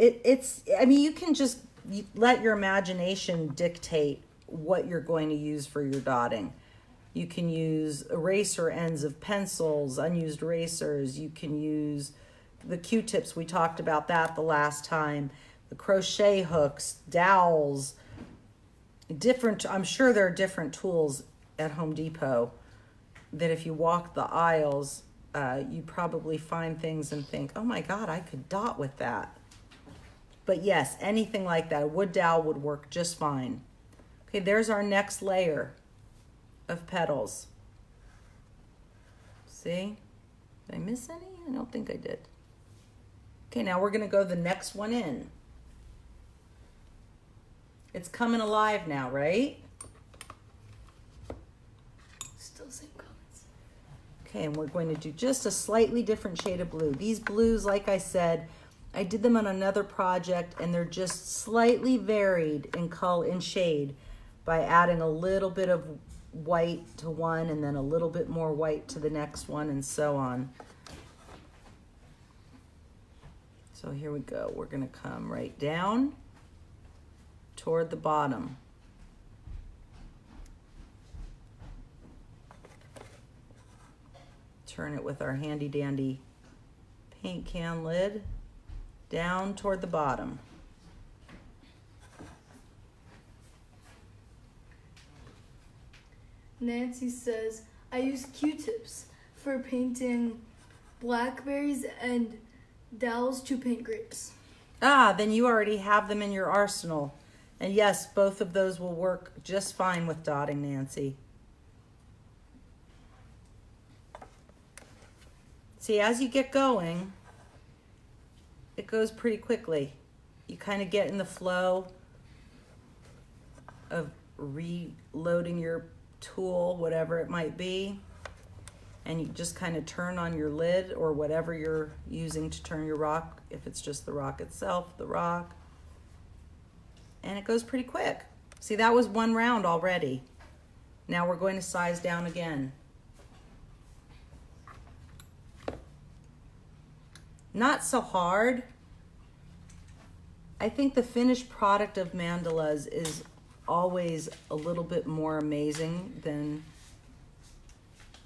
I mean, you can just let your imagination dictate what you're going to use for your dotting. You can use eraser ends of pencils, unused erasers. You can use the Q-tips. We talked about that the last time. The crochet hooks, dowels, I'm sure there are different tools at Home Depot that if you walk the aisles, you probably find things and think, oh my God, I could dot with that. But yes, anything like that, a wood dowel would work just fine. Okay, there's our next layer of petals. See? Did I miss any? I don't think I did. Okay, now we're gonna go the next one in. It's coming alive now, right? Still same comments. Okay, and we're going to do just a slightly different shade of blue. These blues, like I said, I did them on another project and they're just slightly varied in color, in shade, by adding a little bit of white to one and then a little bit more white to the next one and so on. So here we go. We're gonna come right down toward the bottom. Turn it with our handy dandy paint can lid down toward the bottom. Nancy says, I use Q-tips for painting blackberries and dowels to paint grapes. Ah, then you already have them in your arsenal. And yes, both of those will work just fine with dotting, Nancy. See, as you get going, it goes pretty quickly. You kind of get in the flow of reloading your tool, whatever it might be, and you just kind of turn on your lid or whatever you're using to turn your rock. If it's just the rock itself, the rock, and it goes pretty quick. See, that was one round already. Now we're going to size down again. Not so hard. I think the finished product of mandalas is always a little bit more amazing than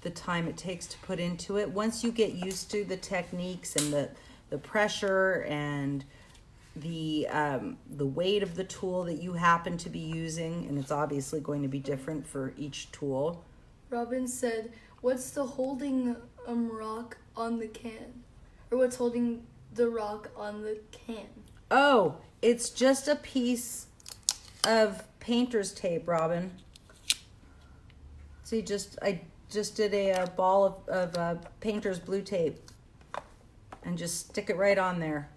the time it takes to put into it. Once you get used to the techniques and the pressure and the weight of the tool that you happen to be using, and it's obviously going to be different for each tool. Robin said, what's the holding rock on the can? Or what's holding the rock on the can? Oh, it's just a piece of painter's tape, Robin. See, I just did a ball of painter's blue tape, and just stick it right on there.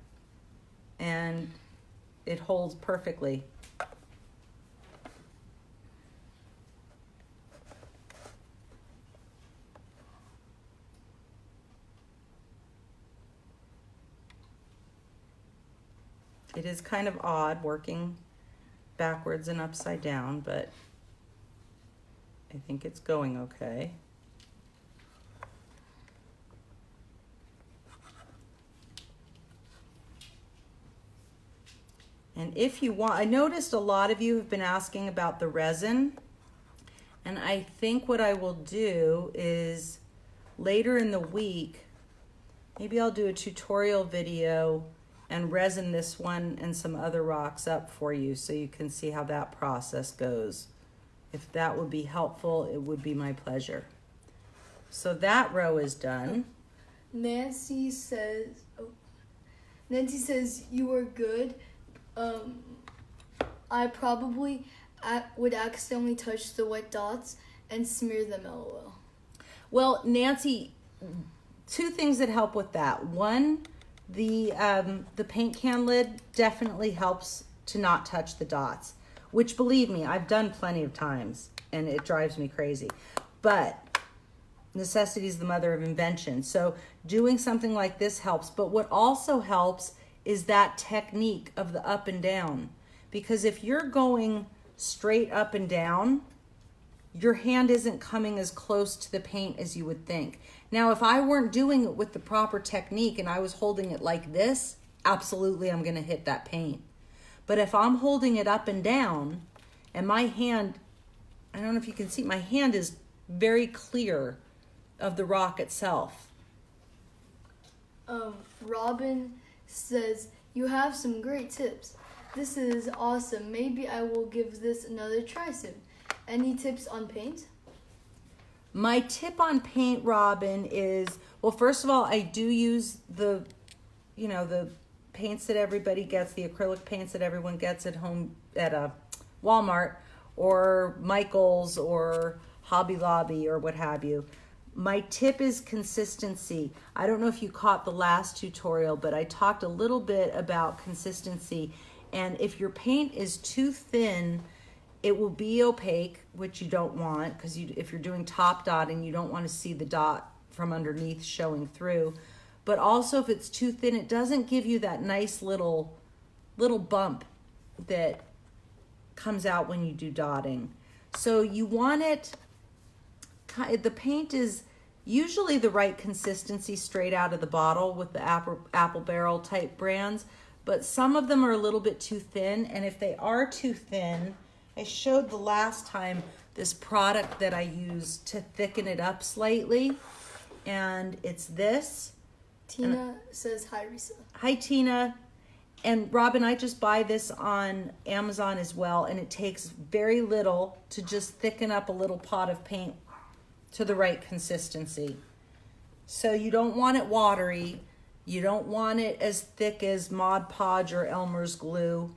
And it holds perfectly. It is kind of odd working backwards and upside down, but I think it's going okay. And if you want, I noticed a lot of you have been asking about the resin, and I think what I will do is later in the week, maybe I'll do a tutorial video and resin this one and some other rocks up for you so you can see how that process goes. If that would be helpful, it would be my pleasure. So that row is done. Nancy says you are good. I probably would accidentally touch the white dots and smear them, LOL. Well, Nancy, two things that help with that. One, the paint can lid definitely helps to not touch the dots, which, believe me, I've done plenty of times and it drives me crazy. But necessity is the mother of invention. So doing something like this helps. But what also helps is that technique of the up and down. Because if you're going straight up and down, your hand isn't coming as close to the paint as you would think. Now, if I weren't doing it with the proper technique and I was holding it like this, absolutely I'm gonna hit that paint. But if I'm holding it up and down and my hand, I don't know if you can see, my hand is very clear of the rock itself. Robin says, you have some great tips. This is awesome. Maybe I will give this another try soon. Any tips on paint? My tip on paint, Robin, is, well, first of all, I do use the paints that everybody gets, the acrylic paints that everyone gets at home at a Walmart or Michael's or Hobby Lobby or what have you. My tip is consistency. I don't know if you caught the last tutorial, but I talked a little bit about consistency. And if your paint is too thin, it will be opaque, which you don't want, because if you're doing top dotting, you don't want to see the dot from underneath showing through. But also if it's too thin, it doesn't give you that nice little bump that comes out when you do dotting. So you want it, the paint is usually the right consistency straight out of the bottle with the apple barrel type brands, but some of them are a little bit too thin. And if they are too thin, I showed the last time this product that I use to thicken it up slightly, and it's this. Tina says, hi, Risa. Hi, Tina. And Robin, I just buy this on Amazon as well, and it takes very little to just thicken up a little pot of paint to the right consistency. So you don't want it watery. You don't want it as thick as Mod Podge or Elmer's glue.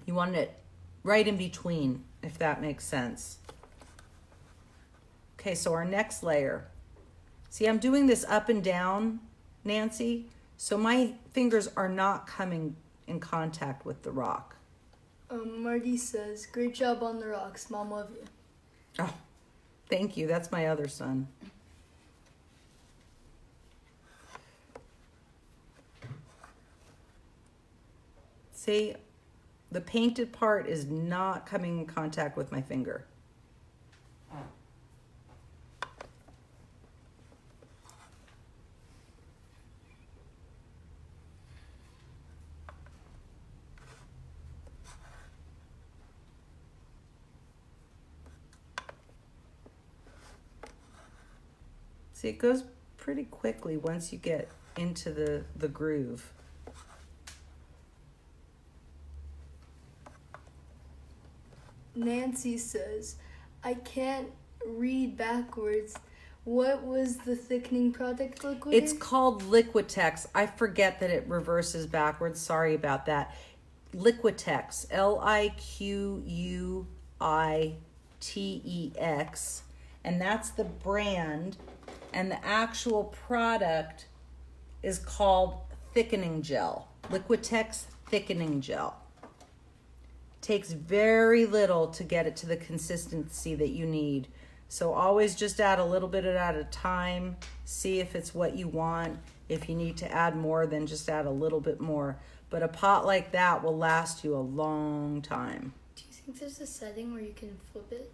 You want it right in between, if that makes sense. Okay, so our next layer. See, I'm doing this up and down, Nancy, so my fingers are not coming in contact with the rock. Marty says, great job on the rocks. Mom, love you. Oh, thank you. That's my other son. See, the painted part is not coming in contact with my finger. See, it goes pretty quickly once you get into the groove. Nancy says, I can't read backwards. What was the thickening product liquid? It's called Liquitex. I forget that it reverses backwards. Sorry about that. Liquitex, Liquitex, and that's the brand. And the actual product is called thickening gel, Liquitex thickening gel. Takes very little to get it to the consistency that you need. So always just add a little bit at a time. See if it's what you want. If you need to add more, then just add a little bit more. But a pot like that will last you a long time. Do you think there's a setting where you can flip it?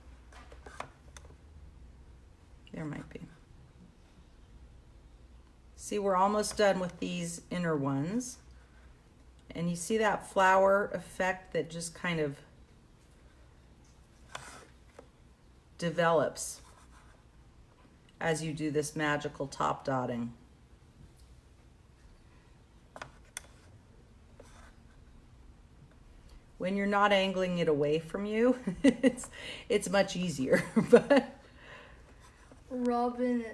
There might be. See, we're almost done with these inner ones. And you see that flower effect that just kind of develops as you do this magical top dotting. When you're not angling it away from you, it's much easier. But Robin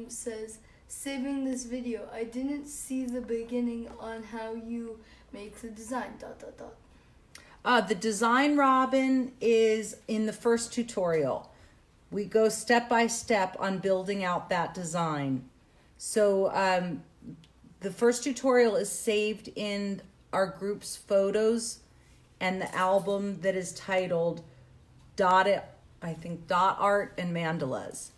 says, saving this video. I didn't see the beginning on how you make the design, ... The design, Robin, is in the first tutorial. We go step by step on building out that design. So the first tutorial is saved in our group's photos and the album that is titled Dot Art and Mandalas.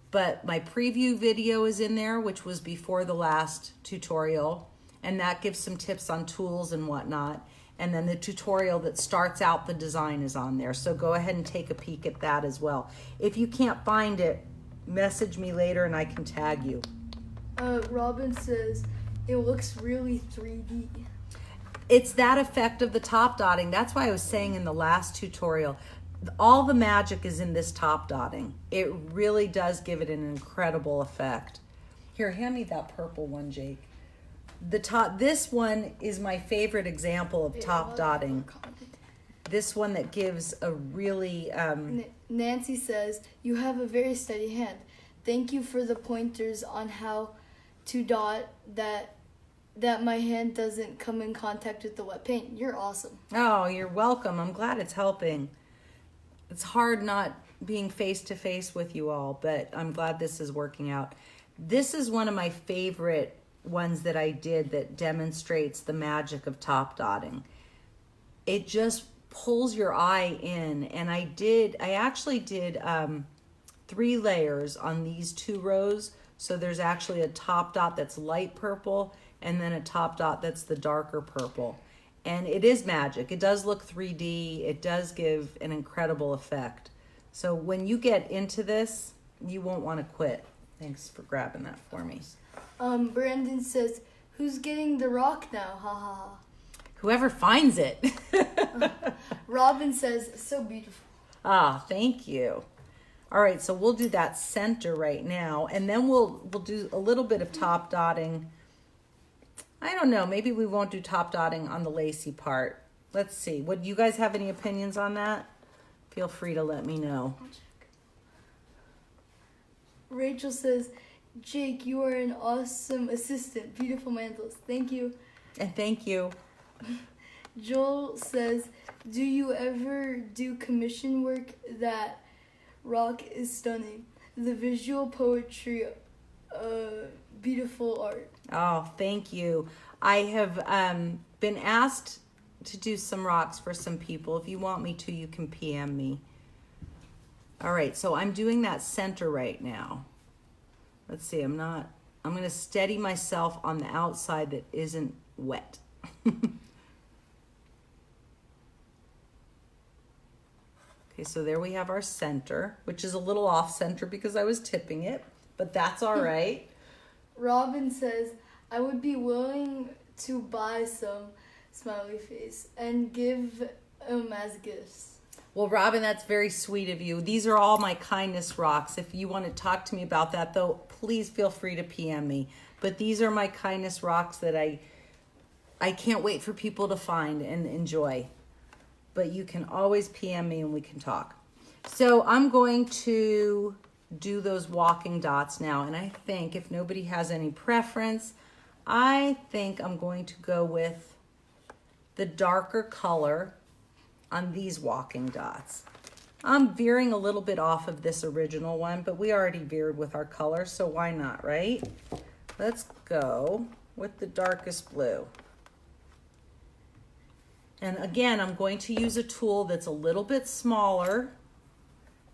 But my preview video is in there, which was before the last tutorial, and that gives some tips on tools and whatnot. And then the tutorial that starts out the design is on there. So go ahead and take a peek at that as well. If you can't find it, message me later and I can tag you. Robin says, it looks really 3D. It's that effect of the top dotting. That's why I was saying in the last tutorial, all the magic is in this top dotting. It really does give it an incredible effect. Here, hand me that purple one, Jake. This one is my favorite example of top dotting. This one that gives a really... Nancy says, you have a very steady hand. Thank you for the pointers on how to dot that my hand doesn't come in contact with the wet paint. You're awesome. Oh, you're welcome. I'm glad it's helping. It's hard not being face to face with you all, but I'm glad this is working out. This is one of my favorite ones that I did that demonstrates the magic of top dotting. It just pulls your eye in, and I actually did 3 layers on these 2 rows. So there's actually a top dot that's light purple and then a top dot that's the darker purple. And it is magic. It does look 3D. It does give an incredible effect. So when you get into this, you won't want to quit. Thanks for grabbing that for me. Brandon says, who's getting the rock now? Ha ha ha. Whoever finds it. Robin says, so beautiful. Ah, thank you. All right, so we'll do that center right now, and then we'll do a little bit of top dotting. I don't know, maybe we won't do top dotting on the lacy part. Let's see. Would you guys have any opinions on that? Feel free to let me know. Rachel says, Jake, you are an awesome assistant. Beautiful mandals. Thank you. And thank you. Joel says, do you ever do commission work? That rock is stunning. The visual poetry, beautiful art. Oh, thank you. I have been asked to do some rocks for some people. If you want me to, you can PM me. All right, so I'm doing that center right now. Let's see, I'm going to steady myself on the outside that isn't wet. Okay, so there we have our center, which is a little off center because I was tipping it, but that's all right. Robin says, I would be willing to buy some smiley face and give them as gifts. Well, Robin, that's very sweet of you. These are all my kindness rocks. If you want to talk to me about that, though, please feel free to PM me. But these are my kindness rocks that I can't wait for people to find and enjoy. But you can always PM me and we can talk. So I'm going to do those walking dots now. And I think if nobody has any preference, I think I'm going to go with the darker color on these walking dots. I'm veering a little bit off of this original one, but we already veered with our color, so why not, right? Let's go with the darkest blue. And again, I'm going to use a tool that's a little bit smaller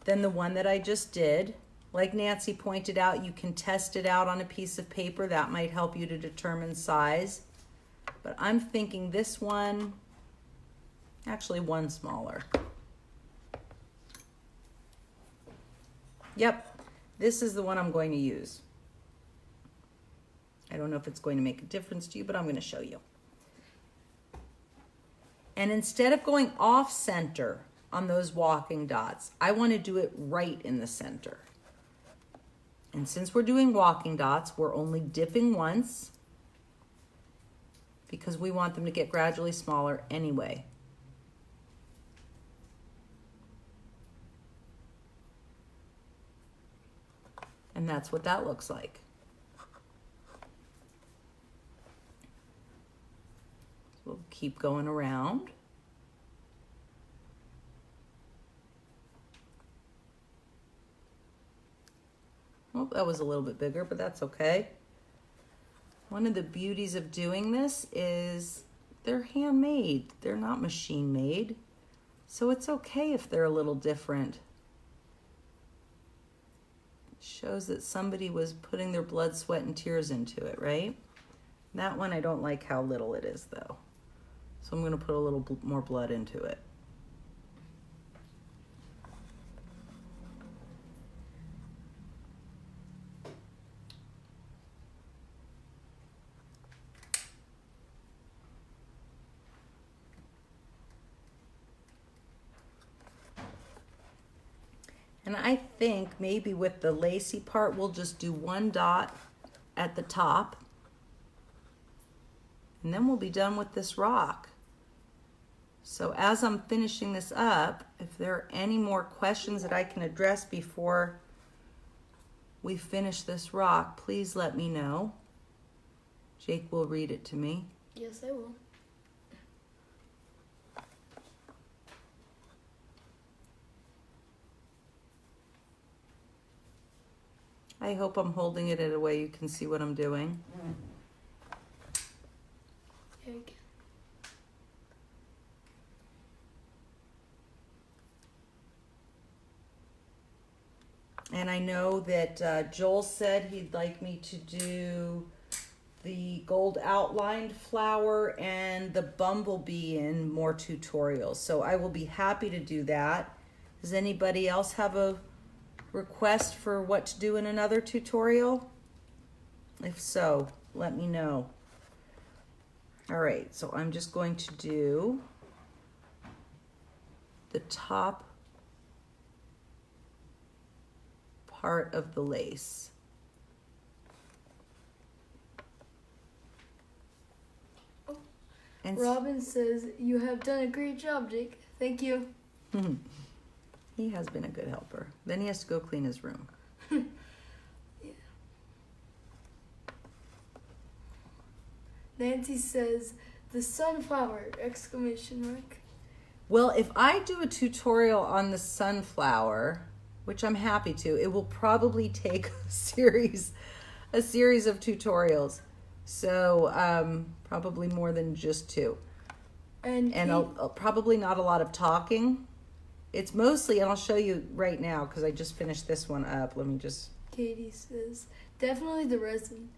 than the one that I just did. Like Nancy pointed out, you can test it out on a piece of paper. That might help you to determine size. But I'm thinking this one, actually one smaller. Yep, this is the one I'm going to use. I don't know if it's going to make a difference to you, but I'm going to show you. And instead of going off center on those walking dots, I want to do it right in the center. And since we're doing walking dots, we're only dipping once because we want them to get gradually smaller anyway. And that's what that looks like. We'll keep going around. Oh, that was a little bit bigger, but that's okay. One of the beauties of doing this is they're handmade. They're not machine made. So it's okay if they're a little different. It shows that somebody was putting their blood, sweat, and tears into it, right? That one, I don't like how little it is though. So I'm going to put a little more blood into it. And I think maybe with the lacy part, we'll just do one dot at the top. And then we'll be done with this rock. So as I'm finishing this up, if there are any more questions that I can address before we finish this rock, please let me know. Jake will read it to me. Yes, I will. I hope I'm holding it in a way you can see what I'm doing. There we go. And I know that Joel said he'd like me to do the gold outlined flower and the bumblebee in more tutorials. So I will be happy to do that. Does anybody else have a request for what to do in another tutorial? If so, let me know. All right, so I'm just going to do the top part of the lace. Oh. And Robin says, "You have done a great job, Jake. Thank you." He has been a good helper. Then he has to go clean his room. Yeah. Nancy says, "The sunflower!" Exclamation mark. Well, if I do a tutorial on the sunflower, which I'm happy to, it will probably take a series of tutorials. So probably more than just two. And I'll probably not a lot of talking. It's mostly, and I'll show you right now because I just finished this one up. Let me just... Katie says, "Definitely the resin."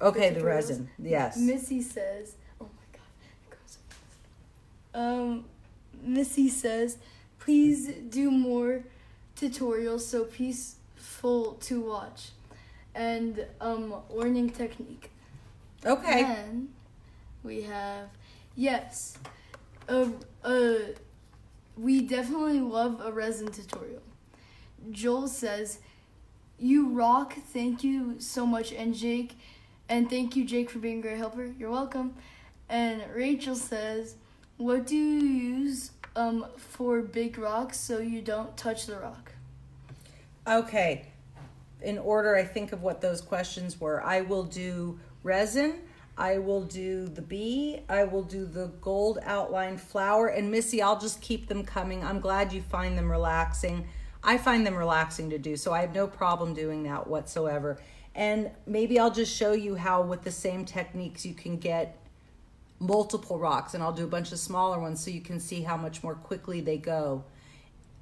Okay, The the resin. Yes. Missy says, "Oh my god, it goes so fast." Missy says, "Please do more tutorials so peaceful to watch, and learning technique." Okay. Then we have, yes, we definitely love a resin tutorial. Joel says, "You rock, thank you so much," and thank you, Jake, for being a great helper. You're welcome. And Rachel says, "What do you use for big rocks so you don't touch the rock?" Okay. In order, I think of what those questions were. I will do resin. I will do the bee. I will do the gold outlined flower. And Missy, I'll just keep them coming. I'm glad you find them relaxing. I find them relaxing to do, so I have no problem doing that whatsoever. And maybe I'll just show you how with the same techniques you can get multiple rocks, and I'll do a bunch of smaller ones so you can see how much more quickly they go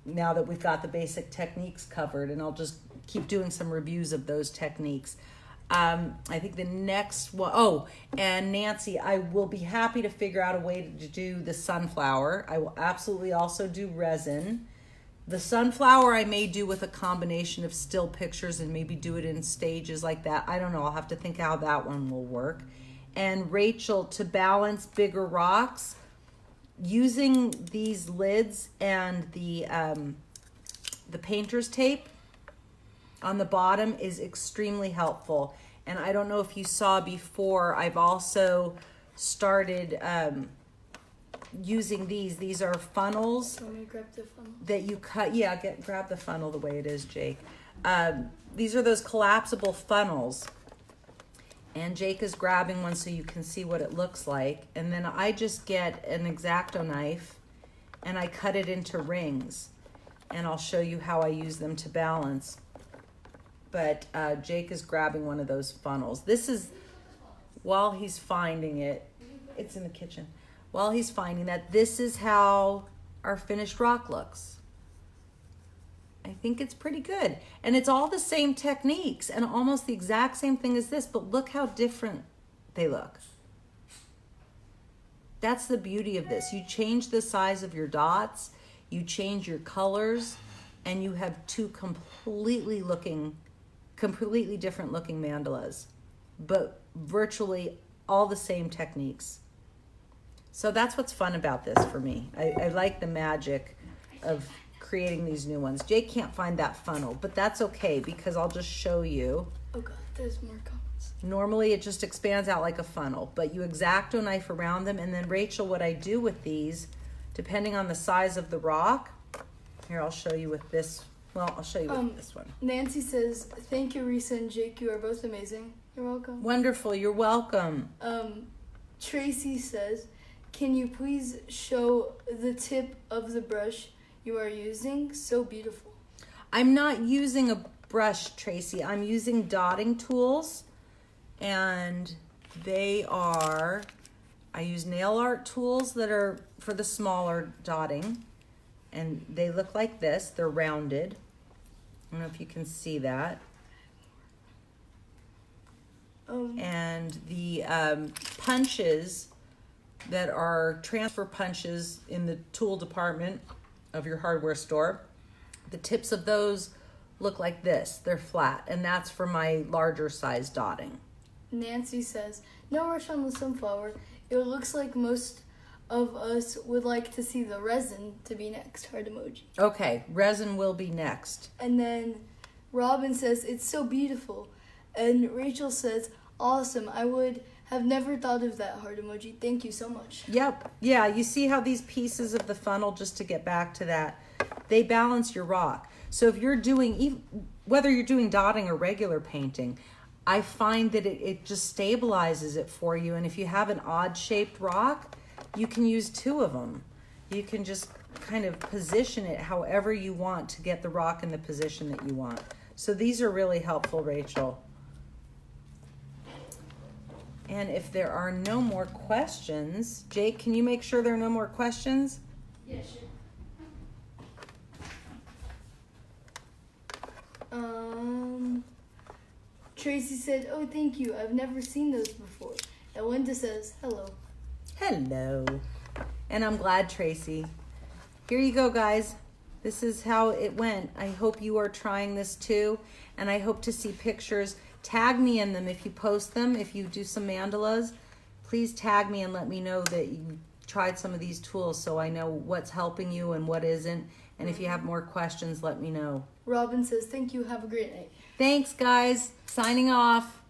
now that we've got the basic techniques covered. And I'll just keep doing some reviews of those techniques. I think the next one, oh, and Nancy, I will be happy to figure out a way to do the sunflower. I will absolutely also do resin. The sunflower I may do with a combination of still pictures and maybe do it in stages like that. I don't know. I'll have to think how that one will work. And Rachel, to balance bigger rocks, using these lids and the painter's tape on the bottom is extremely helpful. And I don't know if you saw before, I've also started using these. These are funnels. Let me grab the funnel. That you cut. Yeah, grab the funnel the way it is, Jake. These are those collapsible funnels. And Jake is grabbing one so you can see what it looks like. And then I just get an X-Acto knife and I cut it into rings. And I'll show you how I use them to balance. But Jake is grabbing one of those funnels. This is, while he's finding it, it's in the kitchen. While he's finding that, this is how our finished rock looks. I think it's pretty good. And it's all the same techniques and almost the exact same thing as this, but look how different they look. That's the beauty of this. You change the size of your dots, you change your colors, and you have two completely different looking mandalas, but virtually all the same techniques. So that's what's fun about this for me. I like the magic of creating these new ones. Jake can't find that funnel, but that's okay because I'll just show you. Oh God, there's more comments. Normally it just expands out like a funnel, but you X-Acto knife around them. And then Rachel, what I do with these, depending on the size of the rock, here I'll show you with this. Well, I'll show you with this one. Nancy says, thank you, Risa and Jake. You are both amazing. You're welcome. Wonderful. You're welcome. Tracy says, can you please show the tip of the brush you are using? So beautiful. I'm not using a brush, Tracy. I'm using dotting tools, and I use nail art tools that are for the smaller dotting, and they look like this. They're rounded. I don't know if you can see that. And the punches that are transfer punches in the tool department of your hardware store, the tips of those look like this. They're flat, and that's for my larger size dotting. Nancy says, no rush on the sunflower. It looks like most of us would like to see the resin to be next. Heart emoji. Okay, resin will be next. And then Robin says, it's so beautiful. And Rachel says, awesome. I would have never thought of that. Heart emoji. Thank you so much. Yep. Yeah, you see how these pieces of the funnel, just to get back to that, they balance your rock. So if you're doing, whether you're doing dotting or regular painting, I find that it just stabilizes it for you. And if you have an odd shaped rock, you can use two of them. You can just kind of position it however you want to get the rock in the position that you want. So these are really helpful, Rachel. And if there are no more questions, Jake, can you make sure there are no more questions? Yeah, sure. Tracy said, oh, thank you. I've never seen those before. And Linda says, hello. Hello. And I'm glad, Tracy. Here you go, guys. This is how it went. I hope you are trying this too. And I hope to see pictures. Tag me in them if you post them. If you do some mandalas, please tag me and let me know that you tried some of these tools so I know what's helping you and what isn't. And if you have more questions, let me know. Robin says, thank you. Have a great night. Thanks, guys. Signing off.